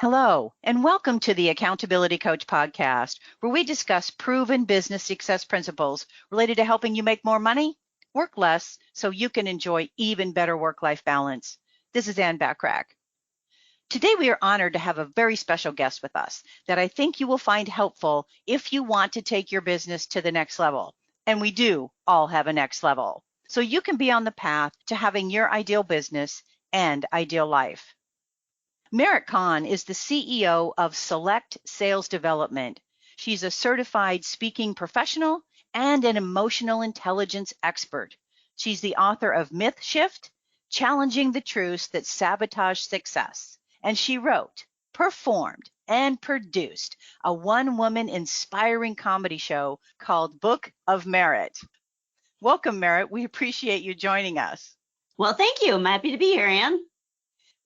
Hello, and welcome to the Accountability Coach podcast, where we discuss proven business success principles related to helping you make more money, work less, so you can enjoy even better work-life balance. This is Bachrach. Today, we are honored to have a very special guest with us that I think you will find helpful if you want to take your business to the next level. And we do all have a next level. So you can be on the path to having your ideal business and ideal life. Kahn is the CEO of SELLect Sales Development. She's a certified speaking professional and an emotional intelligence expert. She's the author of Myth Shift, Challenging the Truths That Sabotage Success. And she wrote, performed, and produced a one-woman inspiring comedy show called Book of Merit. Welcome, Merit. We appreciate you joining us. Well, thank you. I'm happy to be here, Ann.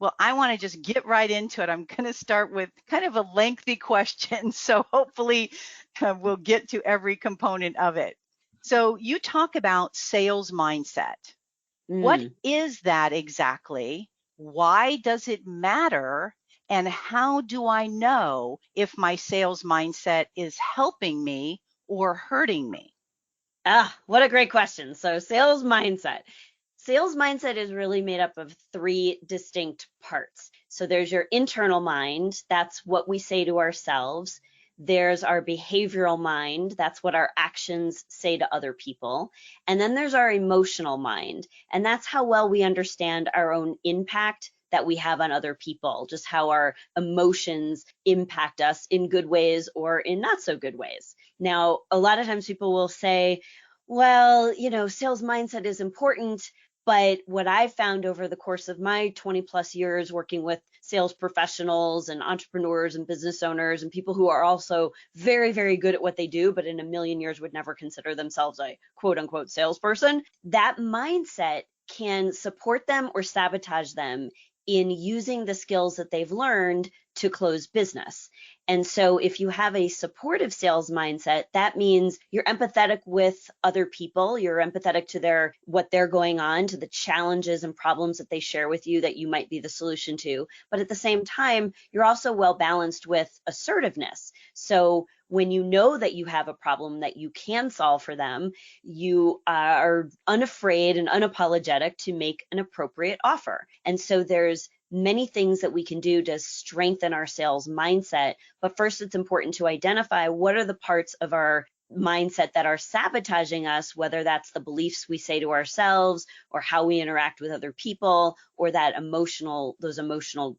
Well, I want to just get right into it. I'm going to start with kind of a lengthy question, so hopefully we'll get to every component of it. So you talk about sales mindset. What is that exactly? Why does it matter? And how do I know if my sales mindset is helping me or hurting me? What a great question. So sales mindset. Sales mindset is really made up of three distinct parts. So there's your internal mind. That's what we say to ourselves. There's our behavioral mind. That's what our actions say to other people. And then there's our emotional mind. And that's how well we understand our own impact that we have on other people, just how our emotions impact us in good ways or in not so good ways. Now, a lot of times people will say, well, sales mindset is important. But what I've found over the course of my 20 plus years working with sales professionals and entrepreneurs and business owners and people who are also very, very good at what they do, but in a million years would never consider themselves a quote unquote salesperson, that mindset can support them or sabotage them in using the skills that they've learned to close business. And so if you have a supportive sales mindset, that means you're empathetic with other people, you're empathetic to what they're going on, to the challenges and problems that they share with you that you might be the solution to. But at the same time, you're also well balanced with assertiveness. So when you know that you have a problem that you can solve for them, you are unafraid and unapologetic to make an appropriate offer. And so there's many things that we can do to strengthen our sales mindset. But first, it's important to identify what are the parts of our mindset that are sabotaging us, whether that's the beliefs we say to ourselves or how we interact with other people or those emotional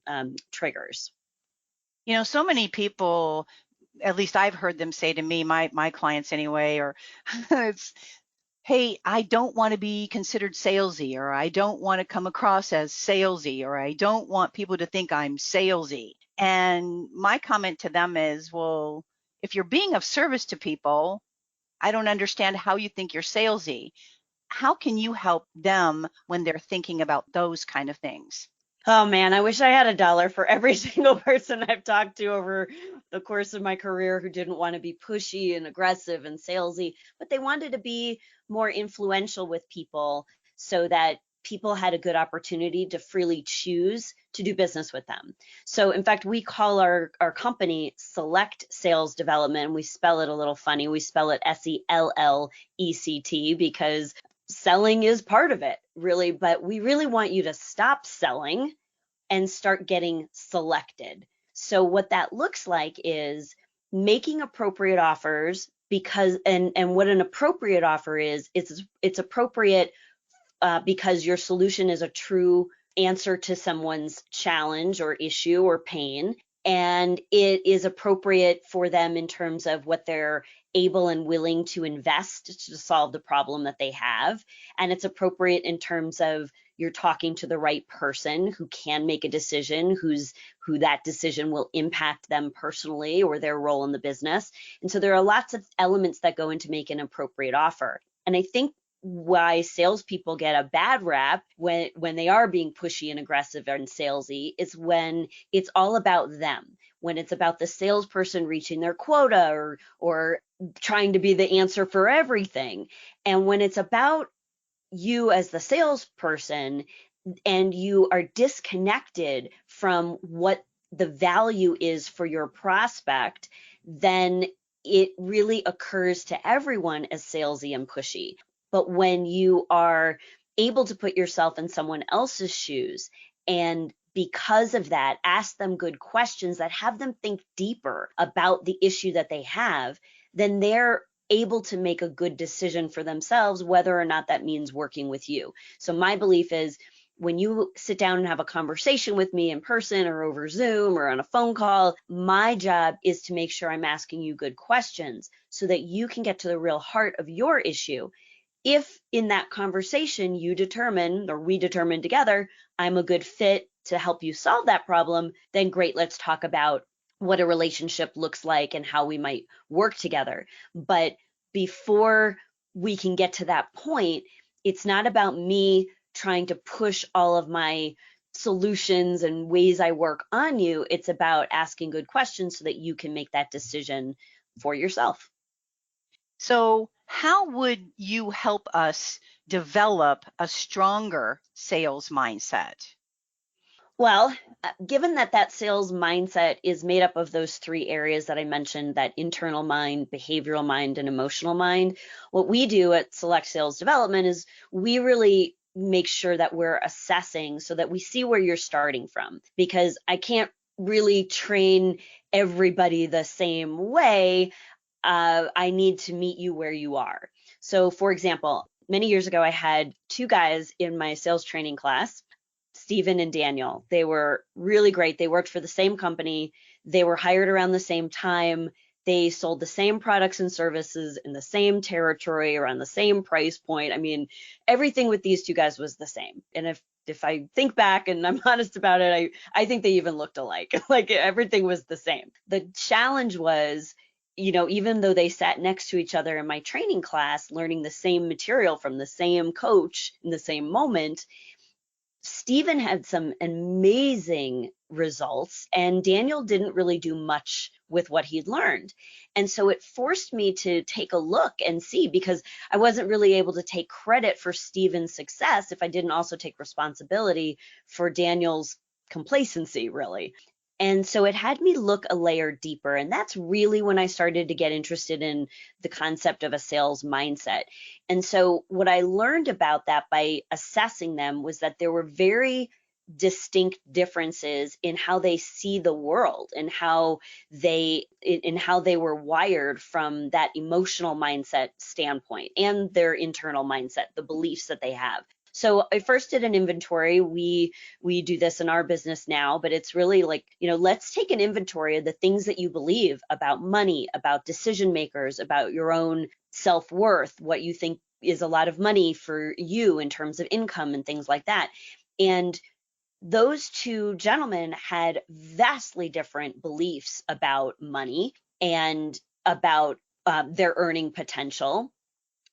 triggers. So many people, at least I've heard them say to me, my clients anyway, or it's, hey, I don't want to be considered salesy, or I don't want to come across as salesy, or I don't want people to think I'm salesy. And my comment to them is, well, if you're being of service to people, I don't understand how you think you're salesy. How can you help them when they're thinking about those kind of things? Oh man, I wish I had $1 for every single person I've talked to over the course of my career who didn't want to be pushy and aggressive and salesy, but they wanted to be more influential with people so that people had a good opportunity to freely choose to do business with them. So in fact, we call our company SELLect Sales Development. We spell it a little funny. We spell it SELLect because selling is part of it, really, but we really want you to stop selling and start getting selected. So what that looks like is making appropriate offers and what an appropriate offer is, it's appropriate because your solution is a true answer to someone's challenge or issue or pain. And it is appropriate for them in terms of what they're able and willing to invest to solve the problem that they have. And it's appropriate in terms of you're talking to the right person who can make a decision, who that decision will impact them personally or their role in the business. And so there are lots of elements that go into make an appropriate offer. And I think why salespeople get a bad rap when they are being pushy and aggressive and salesy is when it's all about them, when it's about the salesperson reaching their quota or trying to be the answer for everything. And when it's about you as the salesperson and you are disconnected from what the value is for your prospect, then it really occurs to everyone as salesy and pushy. But when you are able to put yourself in someone else's shoes, and because of that, ask them good questions that have them think deeper about the issue that they have, then they're able to make a good decision for themselves, whether or not that means working with you. So my belief is, when you sit down and have a conversation with me in person or over Zoom or on a phone call, my job is to make sure I'm asking you good questions so that you can get to the real heart of your issue. If in that conversation you determine, or we determine together, I'm a good fit to help you solve that problem, then great, let's talk about what a relationship looks like and how we might work together. But before we can get to that point, it's not about me trying to push all of my solutions and ways I work on you. It's about asking good questions so that you can make that decision for yourself. So how would you help us develop a stronger sales mindset? Well, given that that sales mindset is made up of those three areas that I mentioned, that internal mind, behavioral mind, and emotional mind, what we do at SELLect Sales Development is we really make sure that we're assessing so that we see where you're starting from, because I can't really train everybody the same way. I need to meet you where you are. So, for example, many years ago, I had two guys in my sales training class, Stephen and Daniel. They were really great. They worked for the same company. They were hired around the same time. They sold the same products and services in the same territory, around the same price point. I mean, everything with these two guys was the same. And if I think back and I'm honest about it, I think they even looked alike. Like everything was the same. The challenge was, even though they sat next to each other in my training class, learning the same material from the same coach in the same moment, Stephen had some amazing results, and Daniel didn't really do much with what he'd learned. And so it forced me to take a look and see, because I wasn't really able to take credit for Stephen's success if I didn't also take responsibility for Daniel's complacency, really. And so it had me look a layer deeper. And that's really when I started to get interested in the concept of a sales mindset. And so what I learned about that by assessing them was that there were very distinct differences in how they see the world and how they were wired from that emotional mindset standpoint and their internal mindset, the beliefs that they have. So I first did an inventory. We do this in our business now, but it's really like, let's take an inventory of the things that you believe about money, about decision makers, about your own self-worth, what you think is a lot of money for you in terms of income and things like that. And those two gentlemen had vastly different beliefs about money and about their earning potential.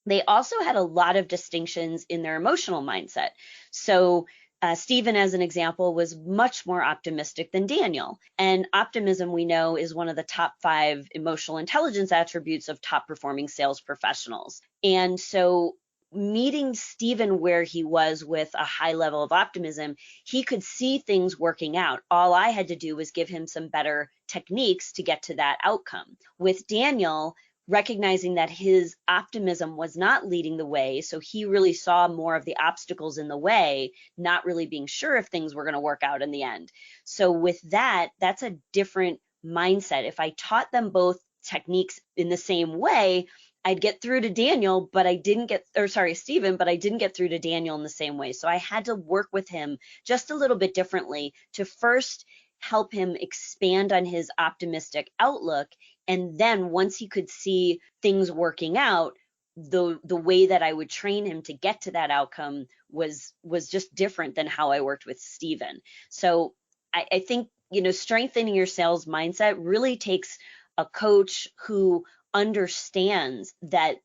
They also had a lot of distinctions in their emotional mindset. So Stephen, as an example, was much more optimistic than Daniel. And optimism, we know, is one of the top 5 emotional intelligence attributes of top performing sales professionals. And so meeting Stephen where he was with a high level of optimism, he could see things working out. All I had to do was give him some better techniques to get to that outcome. With Daniel, recognizing that his optimism was not leading the way, so he really saw more of the obstacles in the way, not really being sure if things were going to work out in the end. So with that, that's a different mindset. If I taught them both techniques in the same way, I'd get through to Daniel, but I didn't get, or sorry, Stephen, but I didn't get through to Daniel in the same way. So I had to work with him just a little bit differently to first help him expand on his optimistic outlook. And then once he could see things working out, the way that I would train him to get to that outcome was just different than how I worked with Stephen. So I think, strengthening your sales mindset really takes a coach who understands that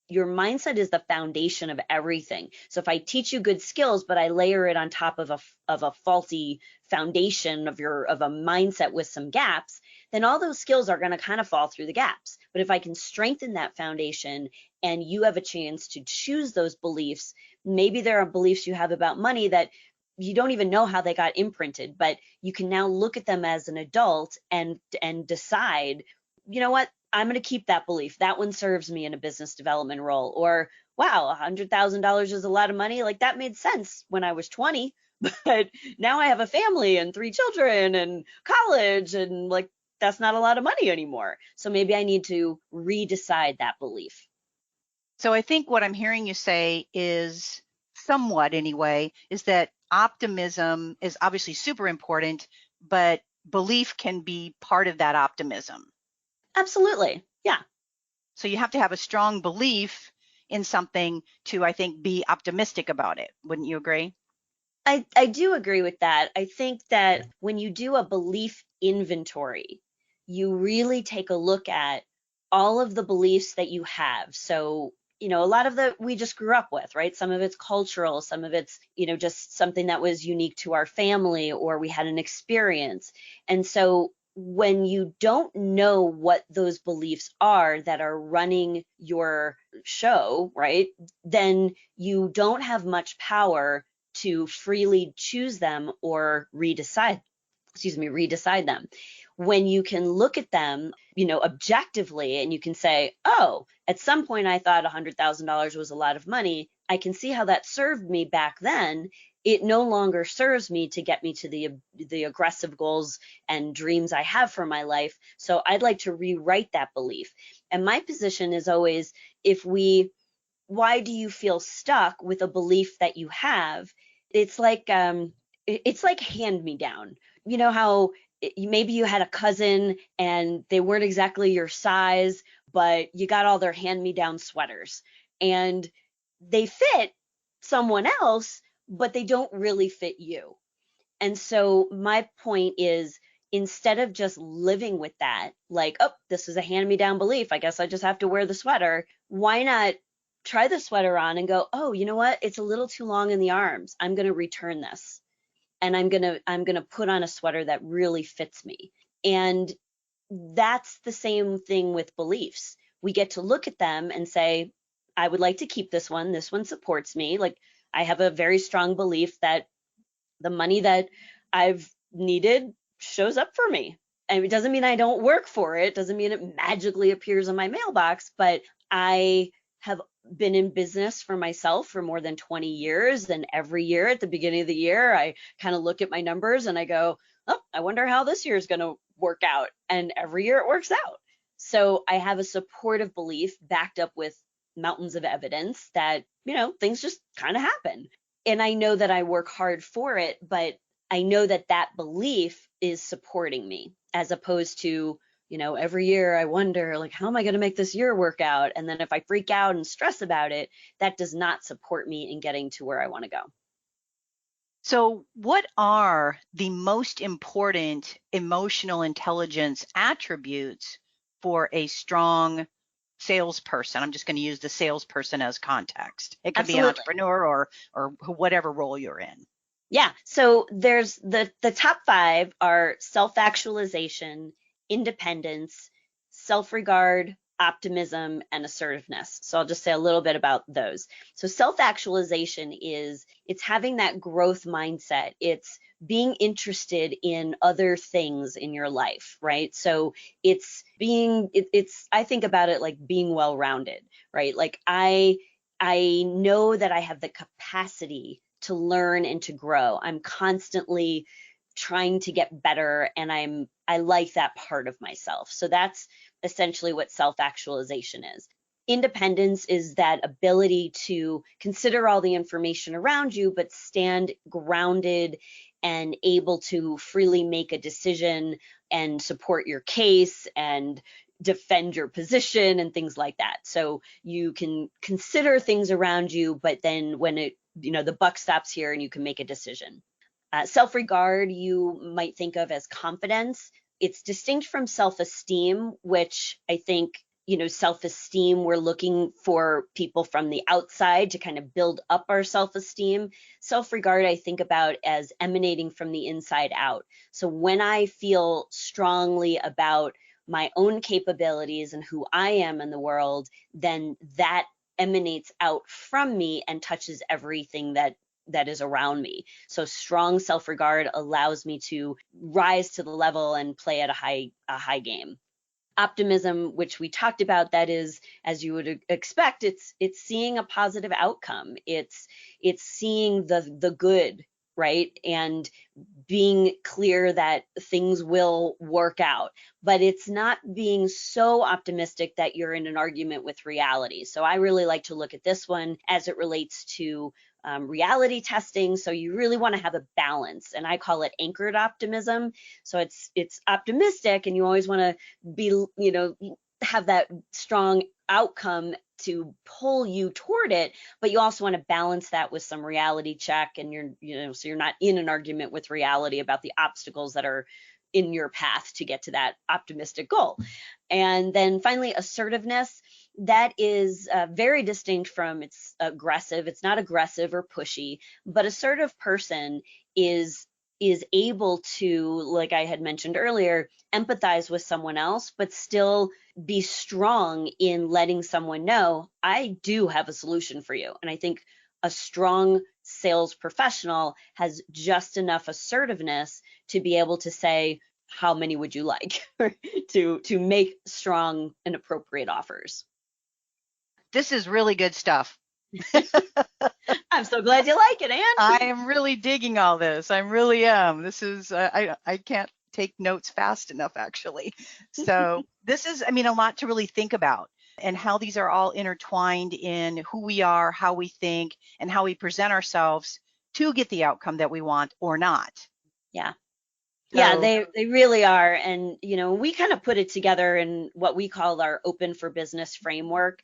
your mindset is the foundation of everything. So if I teach you good skills, but I layer it on top of a faulty foundation of a mindset with some gaps, then all those skills are going to kind of fall through the gaps. But if I can strengthen that foundation and you have a chance to choose those beliefs, maybe there are beliefs you have about money that you don't even know how they got imprinted, but you can now look at them as an adult and decide, you know what, I'm going to keep that belief. That one serves me in a business development role. Or, wow, $100,000 is a lot of money. Like, that made sense when I was 20, but now I have a family and 3 children and college, and like, that's not a lot of money anymore. So maybe I need to redecide that belief. So I think what I'm hearing you say is, somewhat anyway, is that optimism is obviously super important, but belief can be part of that optimism. Absolutely. Yeah. So you have to have a strong belief in something to, I think, be optimistic about it. Wouldn't you agree? I do agree with that. I think that when you do a belief inventory, you really take a look at all of the beliefs that you have. So, a lot of that we just grew up with, right? Some of it's cultural, some of it's, just something that was unique to our family, or we had an experience. And so when you don't know what those beliefs are that are running your show, right, then you don't have much power to freely choose them or redecide them. When you can look at them, objectively, and you can say, oh, at some point I thought $100,000 was a lot of money. I can see how that served me back then. It no longer serves me to get me to the aggressive goals and dreams I have for my life. So I'd like to rewrite that belief. And my position is always, why do you feel stuck with a belief that you have? It's like hand me down. You know how maybe you had a cousin and they weren't exactly your size, but you got all their hand me down sweaters and they fit someone else, but they don't really fit you. And so my point is, instead of just living with that, like, oh, this is a hand me down belief, I guess I just have to wear the sweater, why not try the sweater on and go, oh, you know what? It's a little too long in the arms. I'm going to return this. And I'm going to put on a sweater that really fits me. And that's the same thing with beliefs. We get to look at them and say, I would like to keep this one. This one supports me. Like, I have a very strong belief that the money that I've needed shows up for me. And it doesn't mean I don't work for it. It doesn't mean it magically appears in my mailbox, but I have been in business for myself for more than 20 years. And every year at the beginning of the year, I kind of look at my numbers and I go, oh, I wonder how this year is going to work out. And every year it works out. So I have a supportive belief backed up with mountains of evidence that, things just kind of happen. And I know that I work hard for it, but I know that that belief is supporting me, as opposed to, every year I wonder, like, how am I going to make this year work out? And then if I freak out and stress about it, that does not support me in getting to where I want to go. So what are the most important emotional intelligence attributes for a strong salesperson? I'm just going to use the salesperson as context. It could Absolutely. be an entrepreneur or whatever role you're in. Yeah. So there's the top 5 are self-actualization, independence, self-regard, optimism, and assertiveness. So I'll just say a little bit about those. So self-actualization it's having that growth mindset. It's being interested in other things in your life, right? So it's I think about it like being well-rounded, right? Like I know that I have the capacity to learn and to grow. I'm constantly trying to get better, and I like that part of myself. So that's essentially what self-actualization is. Independence is that ability to consider all the information around you, but stand grounded and able to freely make a decision and support your case and defend your position and things like that. So you can consider things around you, but then when the buck stops here and you can make a decision. Self-regard, you might think of as confidence. It's distinct from self-esteem, which I think, self-esteem, we're looking for people from the outside to kind of build up our self-esteem. Self-regard, I think about as emanating from the inside out. So when I feel strongly about my own capabilities and who I am in the world, then that emanates out from me and touches everything that that is around me. So strong self-regard allows me to rise to the level and play at a high game. Optimism, which we talked about, that is, as you would expect, it's seeing a positive outcome. It's seeing the good, right? And being clear that things will work out, but it's not being so optimistic that you're in an argument with reality. So I really like to look at this one as it relates to reality testing. So you really want to have a balance, and I call it anchored optimism. So it's optimistic, and you always want to be, have that strong outcome to pull you toward it, but you also want to balance that with some reality check, and so you're not in an argument with reality about the obstacles that are in your path to get to that optimistic goal. And then finally, assertiveness. That is very distinct from it's aggressive. It's not aggressive or pushy, but assertive person is able to, like I had mentioned earlier, empathize with someone else, but still be strong in letting someone know, I do have a solution for you. And I think a strong sales professional has just enough assertiveness to be able to say, how many would you like, to make strong and appropriate offers. This is really good stuff. I'm so glad you like it, Ann. I am really digging all this. I really am. This is, I can't take notes fast enough, actually. So this is, a lot to really think about, and how these are all intertwined in who we are, how we think, and how we present ourselves to get the outcome that we want or not. Yeah. So, yeah, they really are. And, we kind of put it together in what we call our Open for Business framework.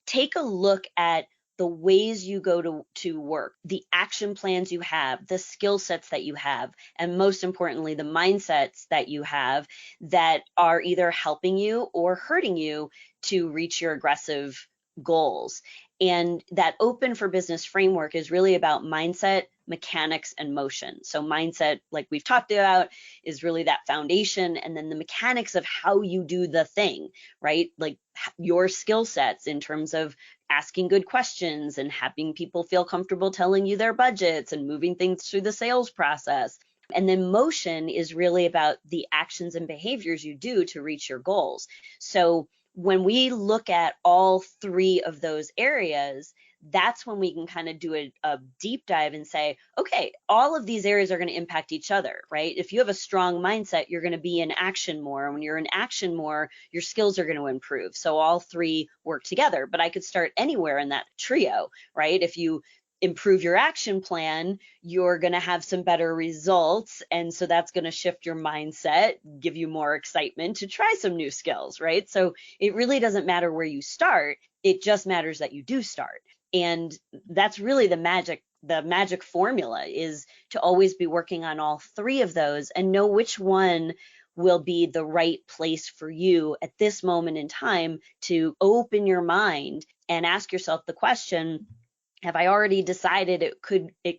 Take a look at the ways you go to work, the action plans you have, the skill sets that you have, and most importantly, the mindsets that you have that are either helping you or hurting you to reach your aggressive goals. And that Open for Business framework is really about mindset, mechanics, and motion. So mindset, like we've talked about, is really that foundation, and then the mechanics of how you do the thing, right? Like your skill sets in terms of asking good questions and having people feel comfortable telling you their budgets and moving things through the sales process. And then motion is really about the actions and behaviors you do to reach your goals. So when we look at all three of those areas, that's when we can kind of do a deep dive and say, okay, all of these areas are going to impact each other, right? If you have a strong mindset, you're going to be in action more. When you're in action more, your skills are going to improve. So all three work together, but I could start anywhere in that trio, right? If you improve your action plan, you're going to have some better results. And so that's going to shift your mindset, give you more excitement to try some new skills, right? So it really doesn't matter where you start. It just matters that you do start. And that's really the magic formula, is to always be working on all three of those and know which one will be the right place for you at this moment in time to open your mind and ask yourself the question, have I already decided it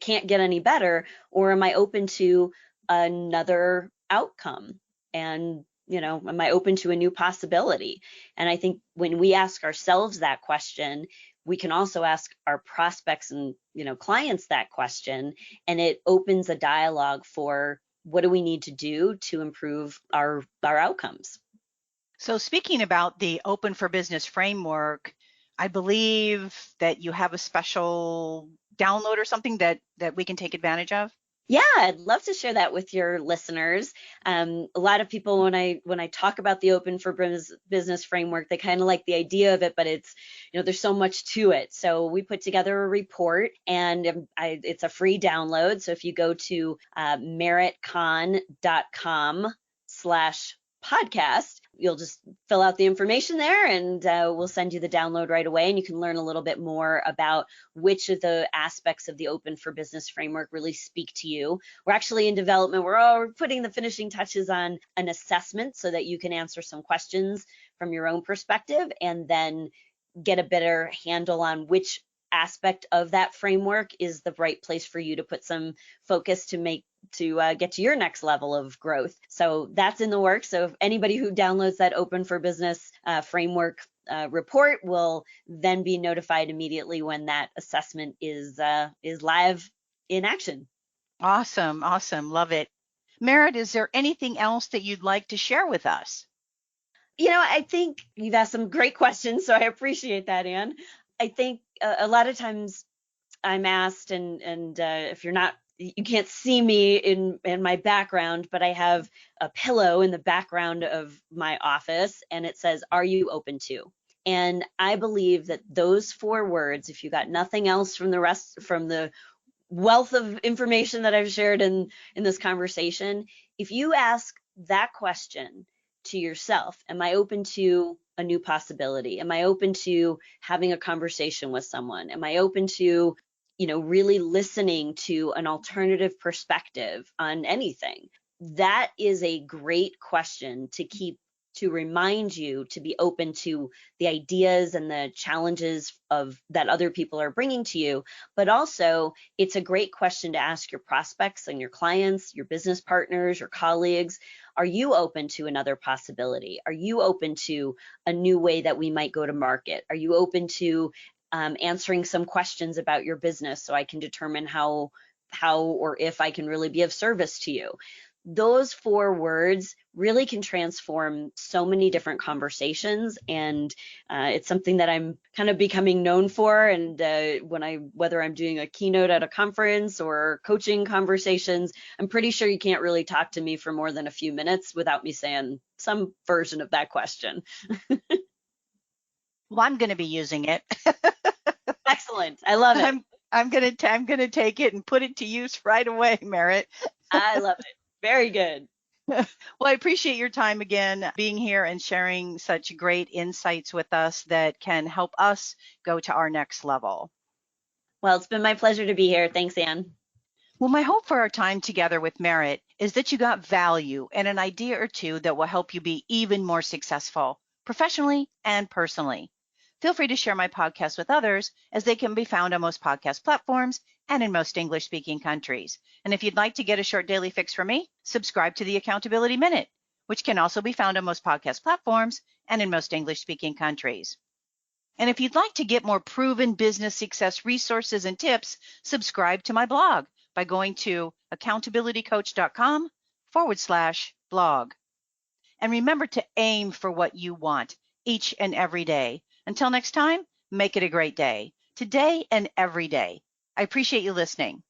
can't get any better, or am I open to another outcome? And, am I open to a new possibility? And I think when we ask ourselves that question, we can also ask our prospects and, clients that question, and it opens a dialogue for what do we need to do to improve our outcomes. So speaking about the Open for Business framework, I believe that you have a special download or something that we can take advantage of. Yeah, I'd love to share that with your listeners. A lot of people, when I talk about the Open for Business framework, they kind of like the idea of it, but it's, there's so much to it. So we put together a report, and it's a free download. So if you go to meritcon.com/podcast, you'll just fill out the information there, and we'll send you the download right away, and you can learn a little bit more about which of the aspects of the Open for Business framework really speak to you. We're actually in development. We're putting the finishing touches on an assessment so that you can answer some questions from your own perspective, and then get a better handle on which aspect of that framework is the right place for you to put some focus to get to your next level of growth. So that's in the works. So if anybody who downloads that Open for Business framework report will then be notified immediately when that assessment is live in action. Awesome. Awesome. Love it. Merritt, is there anything else that you'd like to share with us? I think you've asked some great questions, so I appreciate that, Anne. I think a lot of times I'm asked, and if you can't see me in my background, but I have a pillow in the background of my office, and it says, "Are you open to?" And I believe that those 4 words, if you got nothing else from the wealth of information that I've shared in this conversation, if you ask that question to yourself, am I open to a new possibility? Am I open to having a conversation with someone? Am I open to, really listening to an alternative perspective on anything? That is a great question to remind you to be open to the ideas and the challenges of that other people are bringing to you. But also, it's a great question to ask your prospects and your clients, your business partners, your colleagues. Are you open to another possibility? Are you open to a new way that we might go to market? Are you open to answering some questions about your business so I can determine how or if I can really be of service to you? Those 4 words really can transform so many different conversations, and it's something that I'm kind of becoming known for. And whether I'm doing a keynote at a conference or coaching conversations, I'm pretty sure you can't really talk to me for more than a few minutes without me saying some version of that question. Well, I'm going to be using it. Excellent. I love it. I'm going to take it and put it to use right away, Merritt. I love it. Very good. Well, I appreciate your time again, being here and sharing such great insights with us that can help us go to our next level. Well, it's been my pleasure to be here. Thanks, Anne. Well, my hope for our time together with Merritt is that you got value and an idea or two that will help you be even more successful, professionally and personally. Feel free to share my podcast with others, as they can be found on most podcast platforms and in most English-speaking countries. And if you'd like to get a short daily fix from me, subscribe to the Accountability Minute, which can also be found on most podcast platforms and in most English-speaking countries. And if you'd like to get more proven business success resources and tips, subscribe to my blog by going to accountabilitycoach.com/blog. And remember to aim for what you want each and every day. Until next time, make it a great day, today and every day. I appreciate you listening.